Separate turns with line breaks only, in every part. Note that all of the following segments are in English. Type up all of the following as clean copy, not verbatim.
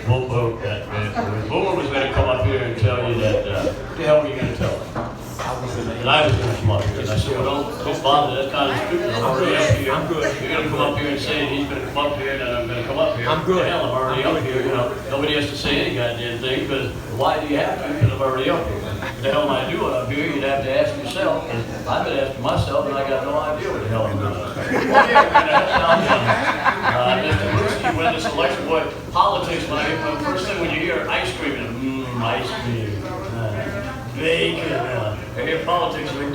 Boomer was going to come up here and tell you that, what the hell were you going to tell him? And I was going to come up here. And I said, well, don't bother, that's kind of stupid. I'm already up here.
I'm good.
You're going to come up here and say he's going to come up here and then I'm going to come up here.
I'm good.
Hell, I'm already up here, you know. Nobody has to say any goddamn thing, because why do you have to? Because I'm already up here. What the hell am I doing up here? You'd have to ask yourself. And I've been asking myself, and I got no idea what the hell I'm doing up here. Well, yeah, Mr. Brewski, when this election, boy, politics, when first thing when you hear ice cream, ice cream, bacon, I hear politics, like,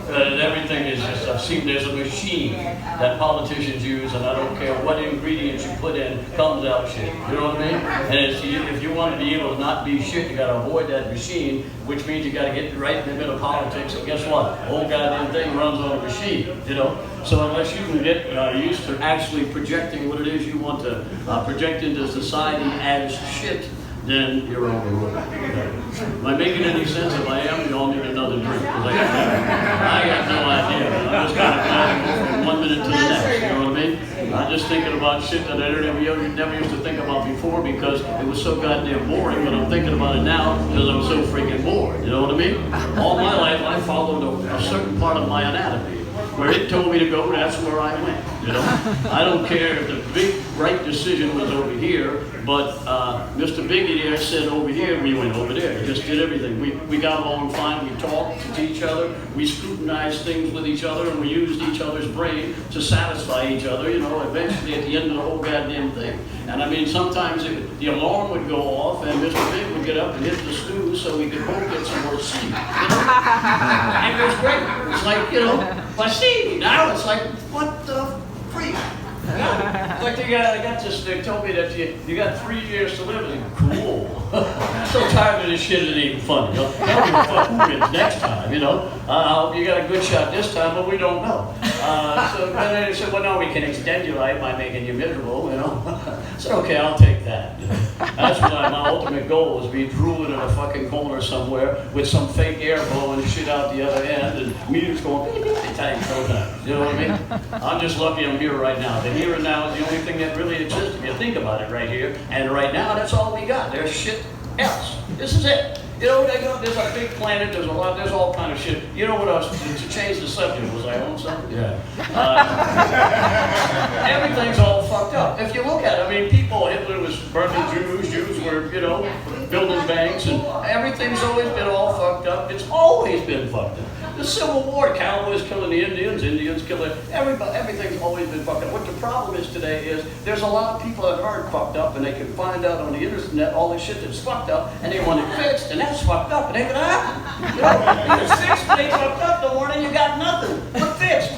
and everything is just, I've seen there's a machine that politicians use, and I don't care what ingredients you put in, comes out shit. You know what I mean? And if you want to be able to not be shit, you got to avoid that machine, which means you got to get right in the middle of politics. And guess what? The whole goddamn thing runs on a machine, you know? So unless you can get used to actually projecting what it is you want to project into society as shit, then you're overruled. Am I making any sense? If I am, you all need another drink. I got no idea. I'm just kind of glad from one minute to the next. You know what I mean? I'm just thinking about shit that I never used to think about before because it was so goddamn boring, but I'm thinking about it now because I'm so freaking bored. You know what I mean? All my life, I followed a certain part of my anatomy. Where it told me to go, that's where I went, you know? I don't care if the big right decision was over here, but Mr. Biggie there said over here, we went over there. He just did everything. We got along fine, we talked to each other, we scrutinized things with each other, and we used each other's brain to satisfy each other, you know, eventually at the end of the whole goddamn thing. And I mean, sometimes the alarm would go off, and Mr. Big would get up and hit the snooze so we could both get some more sleep, you know? And it was great. It's like, you know, but see, now it's like, what the freak? It's like they told me that you got 3 years to live. Like, cool. So tired of this shit, it ain't even funny. You know? I don't give a fuck who wins next time, you know. You got a good shot this time, but we don't know. So then they said, well, no, we can extend your life by making you miserable, you know. I said, okay, I'll take that. That's what my ultimate goal was, be drooling in a fucking corner somewhere with some fake air blowing shit out the other end and music going beep, beep, beep, you know what I mean? I'm just lucky I'm here right now. The here and now is the only thing that really exists if you think about it right here. And right now, that's all we got. There's shit else. This is it. You know, there's a big planet, there's all kind of shit. You know what else, to change the subject, was I on something? Yeah. Everything's all fucked up. If you look at it, I mean, Hitler was burning Jews were, you know, building banks, and everything's always been all fucked up. It's always been fucked up. The Civil War, cowboys killing the Indians killing everybody, everything's always been fucked up. What the problem is today is there's a lot of people that aren't fucked up and they can find out on the internet all this shit that's fucked up and they want it fixed and that's fucked up. It ain't gonna happen. You know, if it's fixed and they fucked up, the morning you got nothing but fixed.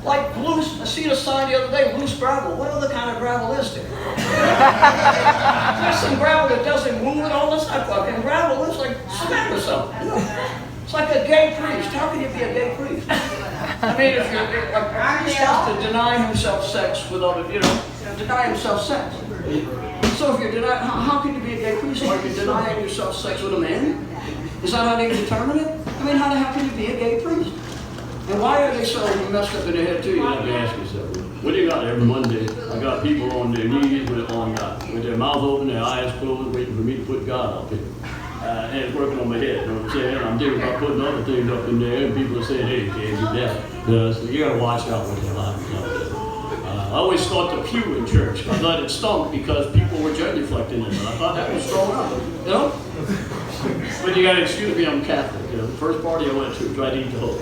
Like loose, I seen a sign the other day, loose gravel. What other kind of gravel is there? There's some gravel that doesn't move at all. It's not fucking gravel, it's like cement or something. You know? It's like a gay priest. How can you be a gay priest? I mean, if a priest has to deny himself sex with other, you know, deny himself sex. So if you're denying, how can you be a gay priest? Are you denying yourself sex with a man? Is that how they determine it? I mean, how the hell can you be a gay priest? And why are they so messed up in their head too? You have to ask yourself. What do you got every Monday? I got people on their knees with their mouth open, their eyes closed, waiting for me to put God up here. And it's working on my head, you know what I'm saying? I'm thinking about putting other things up in there, and people are saying, hey, you can't do that. So you gotta watch out with your life. I always thought the pew in church, I thought it stunk because people were genuflecting in it. I thought that was strong up, you know? But you gotta excuse me, I'm Catholic. You know, the first party I went to, tried to eat the whole.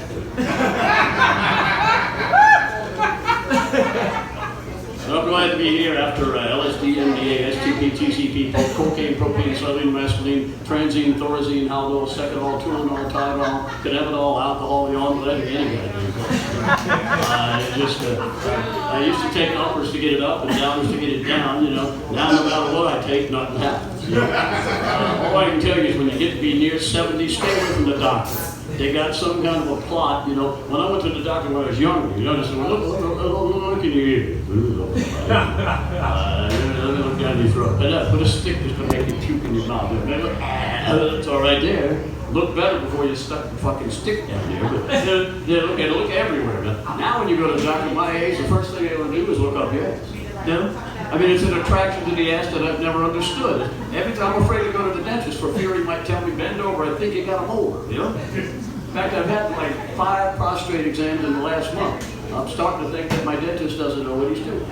So I'm glad to be here after LSD, MDA, STP, TCP, cocaine, propane, southern mescaline, transine, thorazine, haldol, secondol, Turinol, Tylenol, cannabinol, alcohol, yawn, lead, any goddamn I used to take uppers to get it up and downers to get it down, you know. Now no matter what I take, nothing happens. You know? All I can tell you is when you get to be near 70, stay away from the doctor. They got some kind of a plot, you know. When I went to the doctor when I was younger, you know, they said, well, look in your ear. Let me look down your throat. Put a stick that's going to make you puke in your mouth. It's all right there. Look better before you stuck the fucking stick down there. But look everywhere. Now when you go to the doctor my age, the first thing they want to do is look up your ass. You know? I mean, it's an attraction to the ass that I've never understood. Every time I'm afraid to go to the dentist for fear he might tell me, bend over, I think you got a molar, you know? In fact, I've had like 5 prostate exams in the last month. I'm starting to think that my dentist doesn't know what he's doing.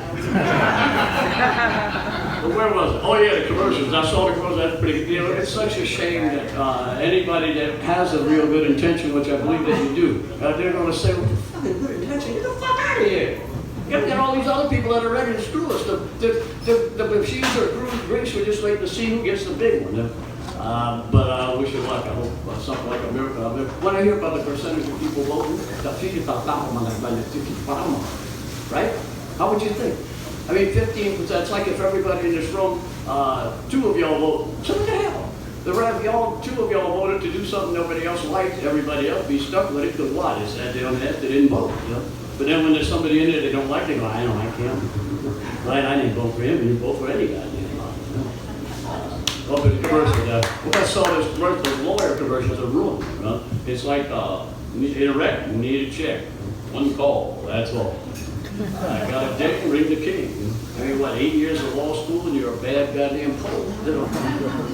But where was it? Oh yeah, the commercials. I saw the commercials. That's pretty good. You know, it's such a shame that anybody that has a real good intention, which I believe that you do, they're going to say, well, fucking good intention, get the fuck out of here. You got all these other people that are ready to screw us. The machines are grease. We're just waiting to see who gets the big one. But I wish you luck. I hope something like a miracle. When I hear about the percentage of people voting, right? How would you think? I mean, 15%. It's like if everybody in this room, 2 of y'all vote. So what the hell? The rest of y'all, 2 of y'all voted to do something nobody else liked. Everybody else be stuck with it because what? It's that they don't have, they didn't vote. You know? But then when there's somebody in there they don't like, they go, I don't like him. Right? I didn't vote for him. You vote for any goddamn body. Oh, but the commercials, I saw this commercial, the lawyer commercials are ruined. You know? It's like, in a wreck, you need a check. 1 call, that's all. I got a dick, ring the king. I mean, what, 8 years of law school and you're a bad goddamn poet. You know?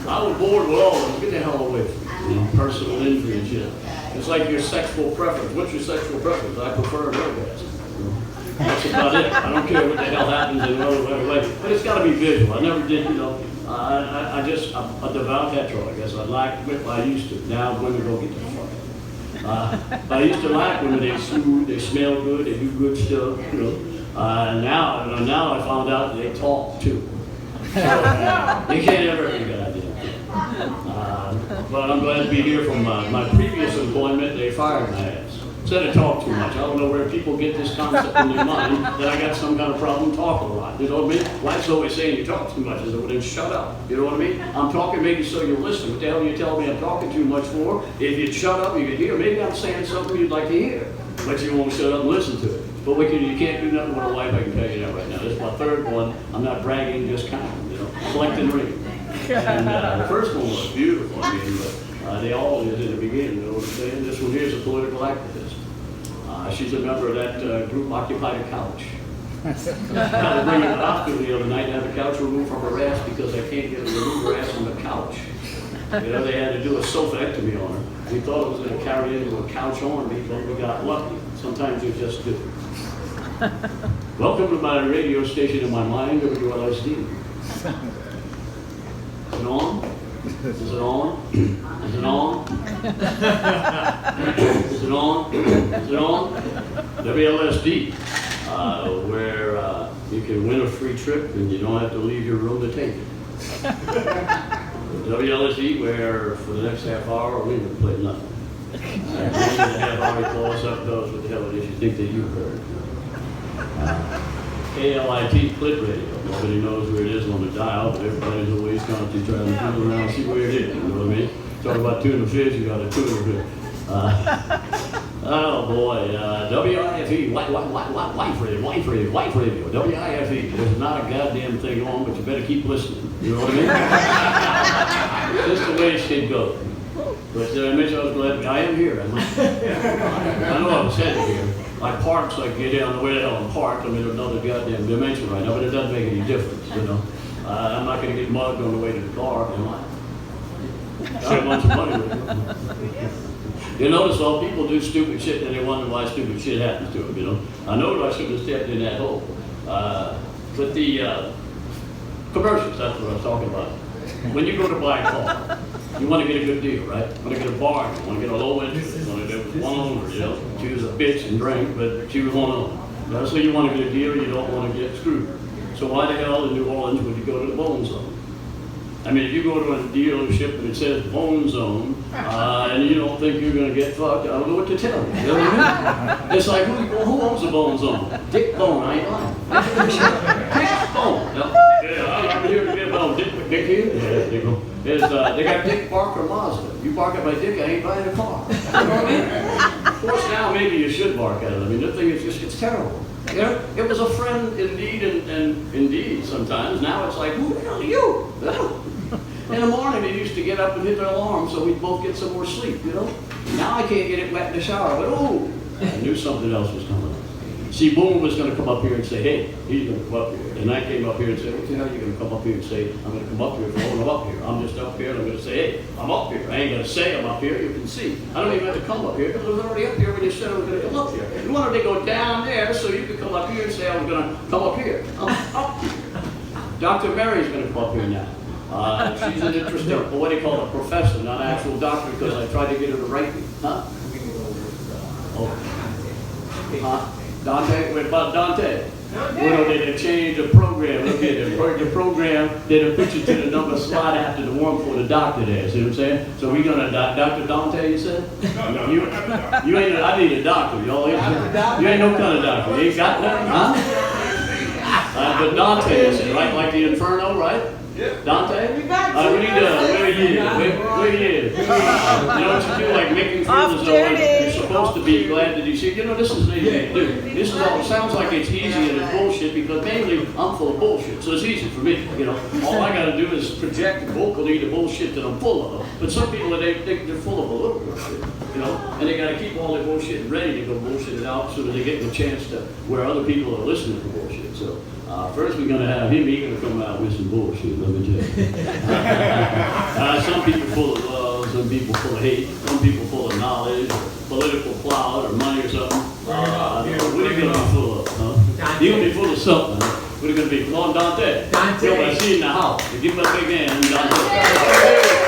I was bored with all of them. Get the hell away from me. You know, personal injury and shit. It's like your sexual preference. What's your sexual preference? I prefer an orgasm. That's about it. I don't care what the hell happens in another way. But it's got to be visual. I never did, you know. I'm a devout hetero, I guess. I liked it, I used to. Now women go get the fuck. But I used to like women. They smooth, they smell good, they do good stuff, you know. Now I found out they talk too. So, you can't ever have a good idea. But I'm glad to be here from my previous employment. They fired my ass. Said I talk too much. I don't know where people get this concept in their mind that I got some kind of problem talking a lot. You know what I mean? Wife's always saying you talk too much. I said, well then shut up. You know what I mean? I'm talking maybe so you'll listen. What the hell are you telling me I'm talking too much for? If you'd shut up, you could hear. Maybe I'm saying something you'd like to hear, but you won't shut up and listen to it. But you can't do nothing with a wife, I can tell you that right now. This is my 3rd one. I'm not bragging, just counting, you know, collecting rings. And the first one was beautiful, I mean, but they all is in the beginning, you know what I'm saying? This one here is a political activist. She's a member of that group Occupy the Couch. I had to bring her to the hospital the other night and have the couch removed from her ass because I can't get her to remove her ass from the couch. You know, they had to do a sofaectomy on her. We thought it was going to carry into a couch on me, but we got lucky. Sometimes you just do. Welcome to my radio station in my mind, WLSD. Is it on? Is it on? Is it on? Is it on? Is it on? WLSD, where you can win a free trip and you don't have to leave your room to take it. WLSD, where for the next half hour we can play nothing. The half hour you call us up, knows what the hell it is you think that you heard. KLIT Clit Radio. Nobody knows where it is on the dial, but everybody's always constantly trying to fool around and see where it is. You know what I mean? Talk about tuna fish, you got a tuna fish. Oh boy, WIFE, wife radio, WIFE. There's not a goddamn thing on, but you better keep listening. You know what I mean? Just the way it should go. But did I mention I was glad? I am here. I know I was headed here. I park so I can get down the way the hell I'm parked. I'm in another goddamn dimension right now, but it doesn't make any difference, you know. I'm not going to get mugged on the way to the car, am I? Got a bunch of money with me. You notice all people do stupid shit and they wonder why stupid shit happens to them, you know. I know that I should have stepped in that hole. But the commercials, that's what I was talking about. When you go to buy a car, you want to get a good deal, right? You want to get a bargain, you want to get a low interest, you want to get one owner, you know. Choose a bitch and drink, but choose one owner. That's so you want to get a deal, you don't want to get screwed. So why the hell in New Orleans would you go to the Bone Zone? I mean, if you go to a dealership and it says Bone Zone, and you don't think you're going to get fucked, I don't know what to tell you. You know what I mean? It's like, who owns the Bone Zone? Dick Bone, I ain't lying. Dick Bone. Yeah, I'm here to get about Dick here. Yeah, they go. They got Dick Barker Mazda. You bark at my dick, I ain't buying a car. You know what I mean? Of course, now maybe you should bark at it. I mean, the thing is just, it's terrible. You know, it was a friend indeed and indeed sometimes. Now it's like, who the hell are you? In the morning, they used to get up and hit their alarm so we'd both get some more sleep, you know? Now I can't get it wet in the shower, but oh, I knew something else was coming up. See, Boone was going to come up here and say, hey, he's going to come up here. And I came up here and said, what the hell are you gonna come up here and say, I'm gonna come up here for I'm up here. I'm just up here and I'm gonna say, hey, I'm up here. I ain't gonna say I'm up here, you can see. I don't even have to come up here because I was already up here when you said I was gonna come up here. You wanted to go down there so you could come up here and say I was gonna come up here. I'm up here. Dr. Mary's gonna come up here now. She's an interesting, what do you call it, professor, not an actual doctor, because I tried to get her to write me. Huh? Oh. Dante? What about Dante? Well, they changed the program. Look at the program. They put you to the number slide after the one for the doctor there. See what I'm saying? So we're gonna Dr. Dante. You said? You ain't. I need a doctor. Y'all. You ain't no kind of doctor. You ain't got nothing, huh? But Dante is it, right? Like the Inferno, right? Yeah. Dante? We need where he is. Where he is. You know what you do? Like making feel as though you're supposed to be glad that he's here. You know, this is easy to do. This is all, it sounds like it's easy and it's bullshit because mainly I'm full of bullshit. So it's easy for me. You know, all I got to do is project vocally the bullshit that I'm full of. But some people, they're full of a little bullshit. You know, and they got to keep all their bullshit ready to go bullshit it out so that they get the chance to where other people are listening to bullshit. So first we're going to have him. He's going to come out with some bullshit. Let me tell you. Some people full of love, some people full of hate, some people full of knowledge, or political clout, or money or something. What are you going to be full of? Huh? You're going to be full of something. Huh? What are you going to be? Come on, Dante. Dante. Yo, I see you in the house. Give him a big hand, Dante.